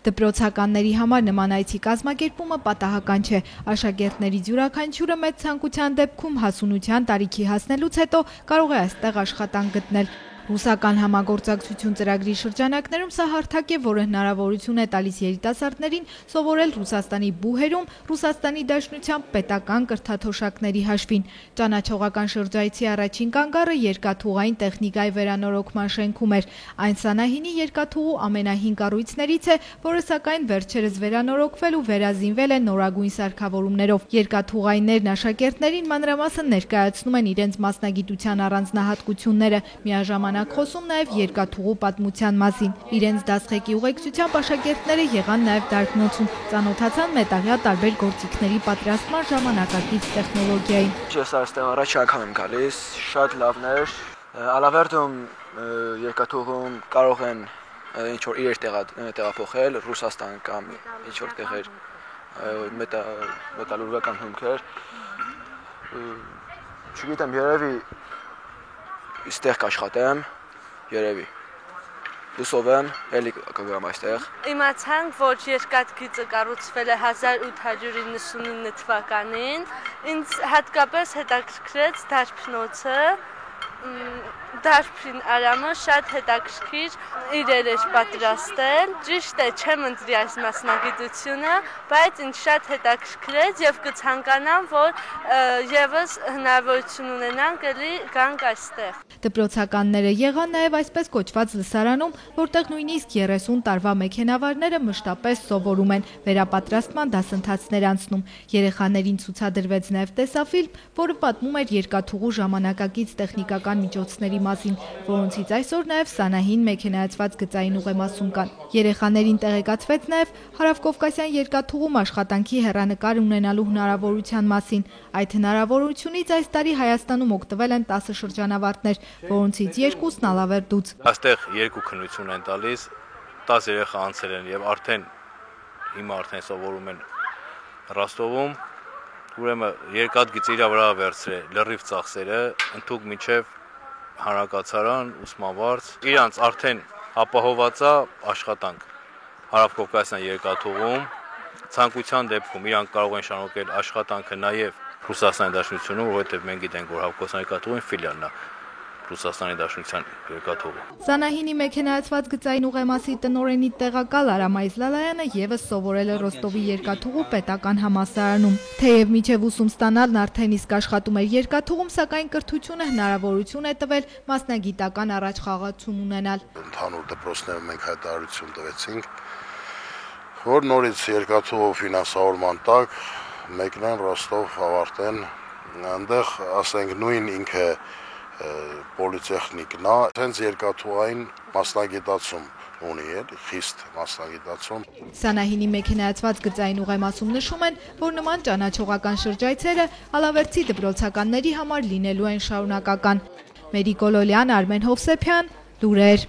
Դպրոցականների համար նման այցի կազմակերպումը պատահական չէ։ Աշակերտների յուրաքանչյուրը մեծ ցանկության դեպքում հասունության տարիքի հասնելուց հետո կարող է այստեղ աշխատանք գտնել։ Ռուսական համագործակցություն ծրագրի շրջանակներում սա հարթակ է, որը հնարավորություն է տալիս երիտասարդներին սովորել Ռուսաստանի բուհերում Ռուսաստանի Դաշնության պետական կրթաթոշակների հաշվին։ Ճանաչողական շրջայցի առաջին կանգառը երկաթուղային տեխնիկայի վերանորոգման շենքում էր։ Այն Սանահինի երկաթուղու ամենահին կառույցներից է, որը սակայն վերջերս վերանորոգվել ու վերազինվել է նորագույն սարքավորումներով։ Երկաթուղայիններն աշակերտներին մանրամասն ներկայացնում են իրենց մասնագիտության առանձնահատկությունները, միաժամանակ խոսում նաև երկաթուղու պատմության մասին։ Իրենց դասղեկի ուղեկցությամբ աշակերտները եղան նաև դարբնոցում, ծանոթացան մետաղյա տարբեր գործիքների պատրաստման ժամանակակից տեխնոլոգիային։ Ես այստեղ առաջ անգամ եմ գալիս, շատ լավն էր։ Ալավերդում երկաթուղում կարող են ինչ որ իրեր տեղափոխել Ռուսաստան կամ ինչ որ տեղեր մետալուրգիական հումքեր։ Չգիտեմ, երևի այստեղ կաշխատեմ, երևի։ Հուսով եմ, էլի կգամ այստեղ։ Իմացանք, որ երկաթգիծը կառուցվել է 1899 թվականին։ Ինձ հատկապես հետաքրքրեց դարբնոցը, դարբին արամը շատ հետաքրքիր իրեր էր պատրաստել։ Ճիշտ է, չեմ ընտրի այս մասնագիտությունը, բայց ինձ շատ հետաքրքրեց եւ կցանկանամ, որ եւս հնարավորություն ունենանք էլի գանք այստեղ։ Դպրոցականները եղան նաև այսպես կոչված լսարանում, որտեղ նույնիսկ 30 տարվա մեքենավարները մշտապես սովորում են, վերապատրաստման դասընթացներ անցնում։ Երեխաներին ցուցադրվեց նաև տեսաֆիլմ, որը պատմում էր երկաթուղու ժամանակակից տեխնիկական միջոցների մասին, որոնցից այսօր նաև Սանահին մեքենայացված գծային ուղեմասում կան։ Երեխաներին տեղեկացվեց նաև Հարավկովկասյան երկաթուղում աշխատանքի հեռանկար ունենալու հնարավորության մասին։ Այդ հնարավորությունից այս տարի Հայաստանում օգտվել են 10 շրջանավարտներ, որոնցից 2-ն Ալավերդուց։ Այստեղ երկու քննություն են տալիս, 10 երեխա անցել են եւ հիմա արդեն սովորում են Ռոստովում։ Ուրեմն երկաթգիծը իր վրա վերցրել լրիվ ծախսերը, ընդհանուր մինչև հանրակացարան, ուսմավարձ, իրանց արդեն ապահոված է աշխատանք Հարավկովկասյան երկաթուղում, ցանկության դեպքում իրանք կարող են շարունակել աշխատանքը նաև Ռուսաստանի Դաշնությունում, որովհետև մենք գիտենք, որ Հարավկովկասյան երկաթուղի ֆիլիալն է Ռուսաստանի Դաշնության երկաթուղը։ Սանահինի մեքենայացված գծային ուղեմասի տնօրենի տեղակալ Արամ Այզլալայանը եւս սովորել է Ռոստովի երկաթուղու պետական համալսարանում։ Թեև միջև ուսում ստանալն արդեն իսկ աշխատում էր երկաթուղում, սակայն կրթությունը հնարավորություն է տվել մասնագիտական առաջխաղացում ունենալ։ Ընդհանուր դպրոցներում մենք հայտարարություն տվեցինք, որ նորից երկաթուղու ֆինանսավորման տակ մեկնեն Ռոստով ավարտեն, այնտեղ ասենք նույն ինքը պոլիտեխնիկն է, հենց երկաթուղային մասնագիտացում ունի, խիստ մասնագիտացում։ Սանահինի մեքենայացված գծային ուղեմասում նշում են, որ նման ճանաչողական շրջայցերը ալավերդցի դպրոցականների համար լինելու են շարունակական։ Մերի Կոլոլյան, Արմեն Հովսեփյան, լուրեր։